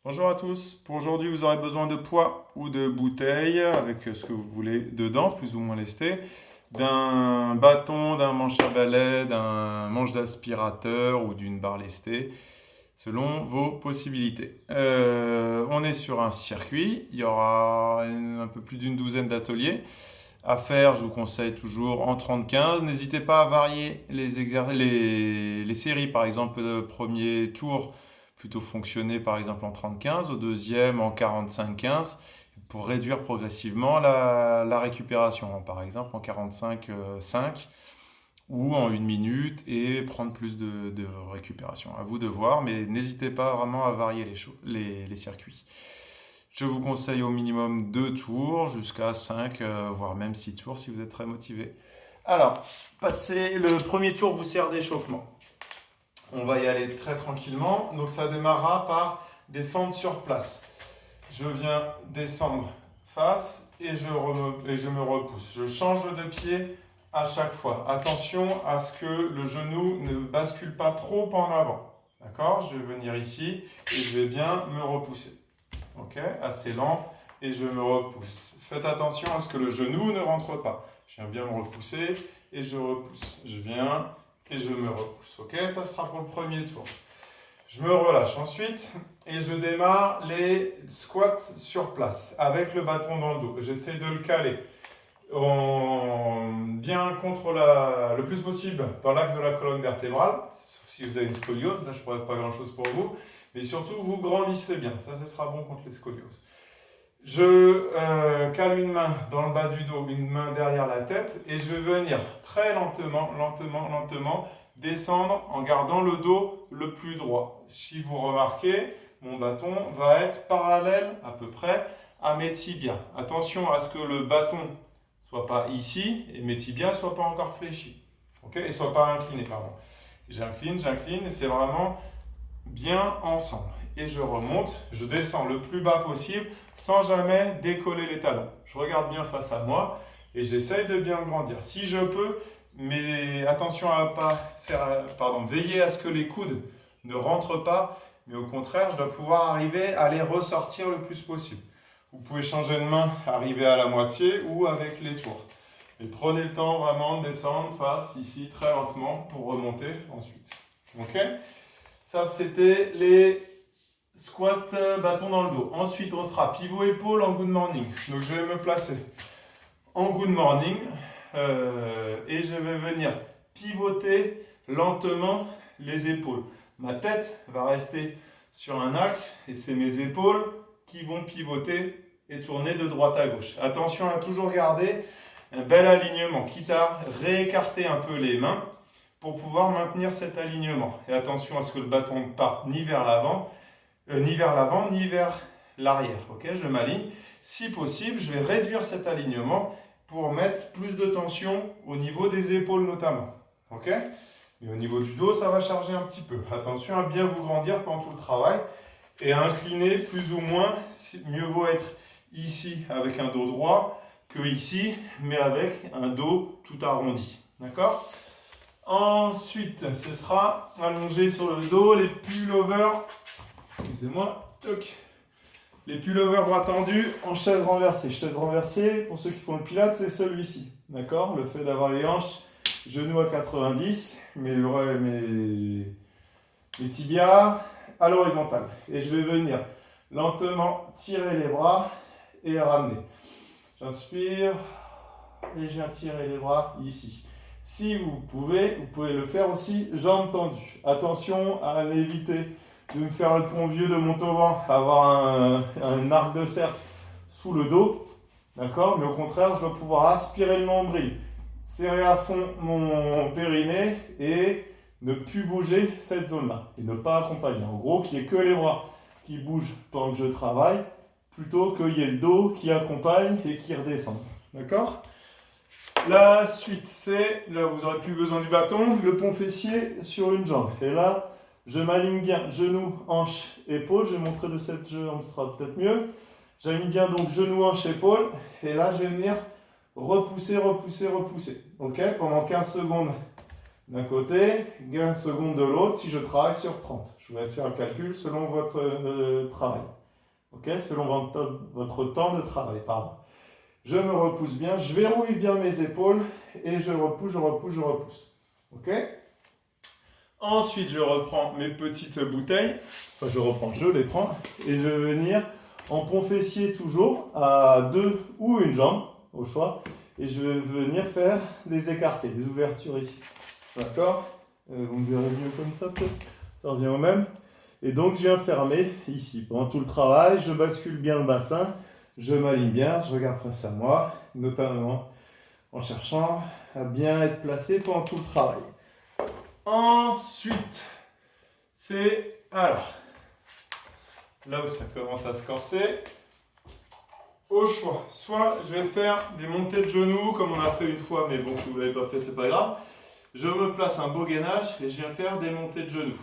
Bonjour à tous. Pour aujourd'hui, vous aurez besoin de poids ou de bouteilles avec ce que vous voulez dedans, plus ou moins lesté, d'un bâton, d'un manche à balai, d'un manche d'aspirateur ou d'une barre lestée, selon vos possibilités. On est sur un circuit. Il y aura un peu plus d'une douzaine d'ateliers à faire. Je vous conseille toujours en 30-15. N'hésitez pas à varier les séries. Par exemple, le premier tour plutôt fonctionner par exemple en 30-15, au deuxième en 45-15, pour réduire progressivement la récupération, par exemple en 45-5 ou en 1 minute et prendre plus de récupération. À vous de voir, mais n'hésitez pas vraiment à varier les circuits. Je vous conseille au minimum 2 tours jusqu'à 5, voire même 6 tours si vous êtes très motivé. Alors, le premier tour vous sert d'échauffement. On va y aller très tranquillement. Donc ça démarrera par des fentes sur place. Je viens descendre face et je me repousse. Je change de pied à chaque fois. Attention à ce que le genou ne bascule pas trop en avant. D'accord? Je vais venir ici et je vais bien me repousser. Ok? Assez lent et je me repousse. Faites attention à ce que le genou ne rentre pas. Je viens bien me repousser et je repousse. Je viens et je me repousse. Ok, ça sera pour le premier tour. Je me relâche ensuite et je démarre les squats sur place avec le bâton dans le dos. J'essaie de le caler bien contre le plus possible dans l'axe de la colonne vertébrale, sauf si vous avez une scoliose, là je ne pourrais pas grand chose pour vous, mais surtout vous grandissez bien, ça sera bon contre les scolioses. Je cale une main dans le bas du dos, une main derrière la tête et je vais venir très lentement descendre en gardant le dos le plus droit. Si vous remarquez, mon bâton va être parallèle à peu près à mes tibias. Attention à ce que le bâton ne soit pas ici et mes tibias ne soient pas encore fléchis. Okay, et ne soient pas inclinés, pardon. J'incline et c'est vraiment bien ensemble. Et je remonte, je descends le plus bas possible sans jamais décoller les talons. Je regarde bien face à moi et j'essaye de bien grandir. Si je peux, mais attention à ne pas veiller à ce que les coudes ne rentrent pas, mais au contraire, je dois pouvoir arriver à les ressortir le plus possible. Vous pouvez changer de main, arriver à la moitié ou avec les tours. Et prenez le temps vraiment de descendre face ici très lentement pour remonter ensuite. Ok ? Ça, c'était les squat bâton dans le dos. Ensuite, on sera pivot épaule en good morning. Donc, je vais me placer en good morning et je vais venir pivoter lentement les épaules. Ma tête va rester sur un axe et c'est mes épaules qui vont pivoter et tourner de droite à gauche. Attention à toujours garder un bel alignement, quitte à réécarter un peu les mains pour pouvoir maintenir cet alignement. Et attention à ce que le bâton ne parte ni vers l'avant, ni vers l'arrière. Ok, je m'aligne. Si possible, je vais réduire cet alignement pour mettre plus de tension au niveau des épaules notamment. Ok, mais au niveau du dos, ça va charger un petit peu. Attention à bien vous grandir pendant tout le travail et à incliner plus ou moins. Mieux vaut être ici avec un dos droit que ici, mais avec un dos tout arrondi. D'accord ? Ensuite, ce sera allongé sur le dos, les pullovers. Excusez-moi, toc. Les pullovers bras tendus en chaise renversée. Chaise renversée, pour ceux qui font le pilates, c'est celui-ci. D'accord ? Le fait d'avoir les hanches, genoux à 90, mes tibias à l'horizontale. Et je vais venir lentement tirer les bras et ramener. J'inspire et je viens tirer les bras ici. Si vous pouvez le faire aussi jambes tendues. Attention à éviter de me faire le pont vieux de Montauban, avoir un arc de cercle sous le dos. D'accord ? Mais au contraire, je dois pouvoir aspirer le nombril, serrer à fond mon périnée et ne plus bouger cette zone-là. Et ne pas accompagner. En gros, qu'il n'y ait que les bras qui bougent pendant que je travaille, plutôt qu'il y ait le dos qui accompagne et qui redescend. D'accord ? La suite, c'est, là vous n'aurez plus besoin du bâton, le pont fessier sur une jambe. Et là, je m'aligne bien, genoux, hanches, épaules. Je vais montrer de cette jambe, ce sera peut-être mieux. J'aligne bien donc genoux, hanches, épaules. Et là, je vais venir repousser. Ok ? Pendant 15 secondes, d'un côté, 15 secondes de l'autre si je travaille sur 30. Je vous laisse faire le calcul selon votre travail. Ok, selon votre temps de travail, pardon. Je me repousse bien, je verrouille bien mes épaules et je repousse, je repousse, je repousse. Ok? Ensuite, je reprends mes petites bouteilles. Enfin, je les prends et je vais venir en pont fessier toujours à 2 ou une jambe, au choix. Et je vais venir faire des écartés, des ouvertures ici. D'accord? Vous me verrez mieux comme ça peut-être? Ça revient au même. Et donc, je viens fermer ici. Pendant tout le travail, je bascule bien le bassin. Je m'aligne bien, je regarde face à moi, notamment en cherchant à bien être placé pendant tout le travail. Ensuite, c'est alors, là où ça commence à se corser, au choix. Soit je vais faire des montées de genoux, comme on a fait une fois, mais bon, si vous ne l'avez pas fait, c'est pas grave. Je me place un beau gainage et je viens faire des montées de genoux.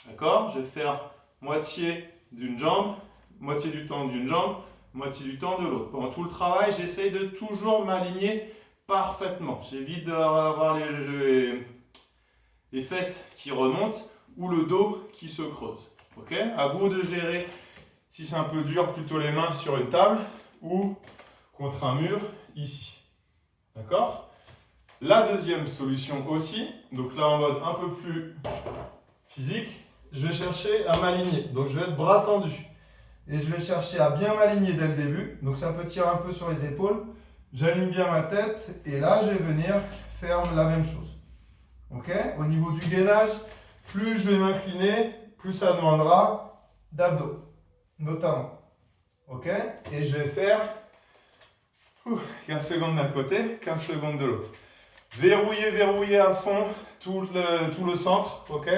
D'accord? Je vais faire moitié d'une jambe, moitié du temps d'une jambe, moitié du temps de l'autre. Pendant tout le travail, j'essaye de toujours m'aligner parfaitement. J'évite d'avoir les fesses qui remontent ou le dos qui se creuse. Ok? À vous de gérer, si c'est un peu dur, plutôt les mains sur une table ou contre un mur ici. D'accord? La deuxième solution aussi, donc là en mode un peu plus physique, je vais chercher à m'aligner. Donc je vais être bras tendus. Et je vais chercher à bien m'aligner dès le début. Donc ça peut tirer un peu sur les épaules. J'aligne bien ma tête. Et là, je vais venir faire la même chose. Ok? Au niveau du gainage, plus je vais m'incliner, plus ça demandera d'abdos. Notamment. Ok? Et je vais faire 15 secondes d'un côté, 15 secondes de l'autre. Verrouiller à fond tout le centre. Ok?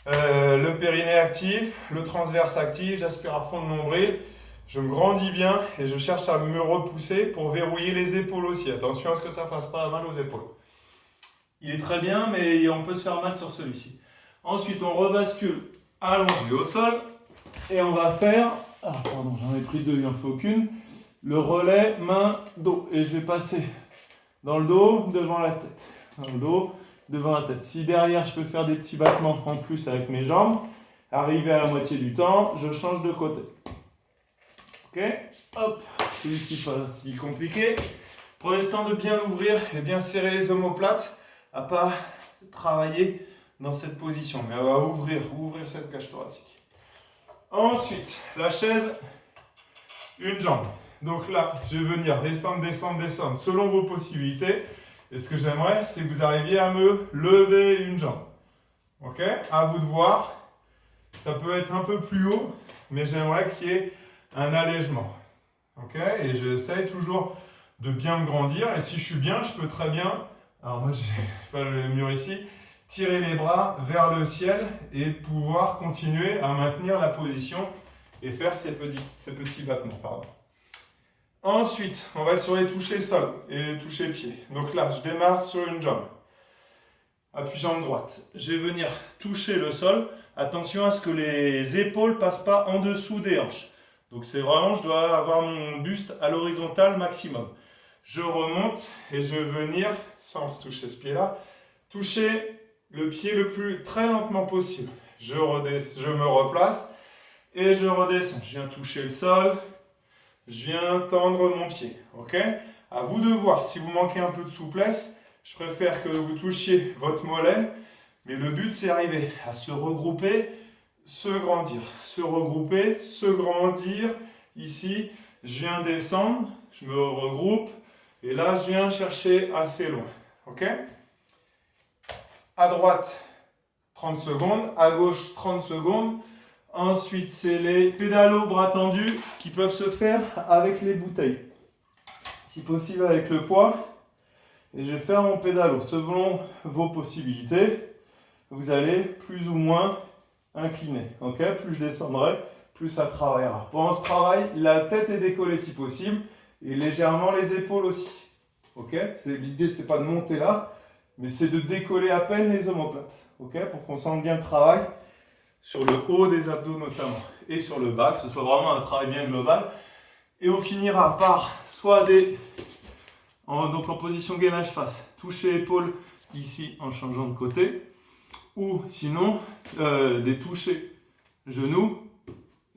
Le périnée actif, le transverse actif, j'aspire à fond le nombril, je me grandis bien et je cherche à me repousser pour verrouiller les épaules aussi. Attention à ce que ça ne fasse pas mal aux épaules. Il est très bien, mais on peut se faire mal sur celui-ci. Ensuite, on rebascule allongé au sol et on va faire, pardon, j'en ai pris deux, il n'en faut qu'une, le relais main-dos. Et je vais passer dans le dos, devant la tête. Dans le dos, devant la tête. Si derrière je peux faire des petits battements en plus avec mes jambes, arriver à la moitié du temps, je change de côté. Ok? Hop, celui-ci pas si compliqué. Prenez le temps de bien ouvrir et bien serrer les omoplates, à pas travailler dans cette position, mais à ouvrir cette cage thoracique. Ensuite, la chaise, une jambe. Donc là, je vais venir descendre, selon vos possibilités. Et ce que j'aimerais, c'est que vous arriviez à me lever une jambe. Ok? À vous de voir. Ça peut être un peu plus haut, mais j'aimerais qu'il y ait un allègement. Ok? Et j'essaie toujours de bien me grandir. Et si je suis bien, je peux très bien, alors moi, je n'ai pas le mur ici, tirer les bras vers le ciel et pouvoir continuer à maintenir la position et faire ces petits battements. Pardon. Ensuite, on va être sur les touchés sol et les touchés pieds. Donc là, je démarre sur une jambe. Appui jambe droite. Je vais venir toucher le sol. Attention à ce que les épaules ne passent pas en dessous des hanches. Donc c'est vraiment, je dois avoir mon buste à l'horizontale maximum. Je remonte et je vais venir, sans toucher ce pied-là, toucher le pied très lentement possible. Je me replace et je redescends. Je viens toucher le sol. Je viens tendre mon pied, ok? À vous de voir. Si vous manquez un peu de souplesse, je préfère que vous touchiez votre mollet. Mais le but, c'est d'arriver à se regrouper, se grandir. Se regrouper, se grandir. Ici, je viens descendre, je me regroupe. Et là, je viens chercher assez loin, ok? À droite, 30 secondes. À gauche, 30 secondes. Ensuite, c'est les pédalos bras tendus qui peuvent se faire avec les bouteilles. Si possible avec le poids. Et je vais faire mon pédalo. Selon vos possibilités, vous allez plus ou moins incliner. Okay? Plus je descendrai, plus ça travaillera. Pendant ce travail, la tête est décollée si possible et légèrement les épaules aussi. Okay? L'idée, c'est pas de monter là, mais c'est de décoller à peine les omoplates. Okay? Pour qu'on sente bien le travail. Sur le haut des abdos notamment, et sur le bas, que ce soit vraiment un travail bien global. Et on finira par soit donc en position gainage face, toucher épaule, ici en changeant de côté. Ou sinon, des touchés genoux.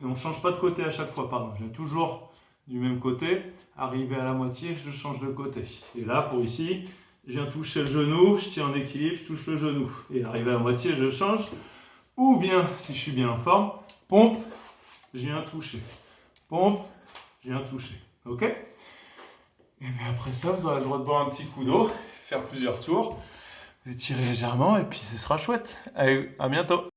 Et on ne change pas de côté à chaque fois, pardon. Je viens toujours du même côté. Arrivé à la moitié, je change de côté. Et là, pour ici, je viens toucher le genou, je tiens en équilibre, je touche le genou. Et arrivé à la moitié, je change. Ou bien, si je suis bien en forme, pompe, je viens toucher. Pompe, je viens toucher. Ok? Et bien après ça, vous aurez le droit de boire un petit coup d'eau, faire plusieurs tours, vous étirez légèrement et puis ce sera chouette. Allez, à bientôt!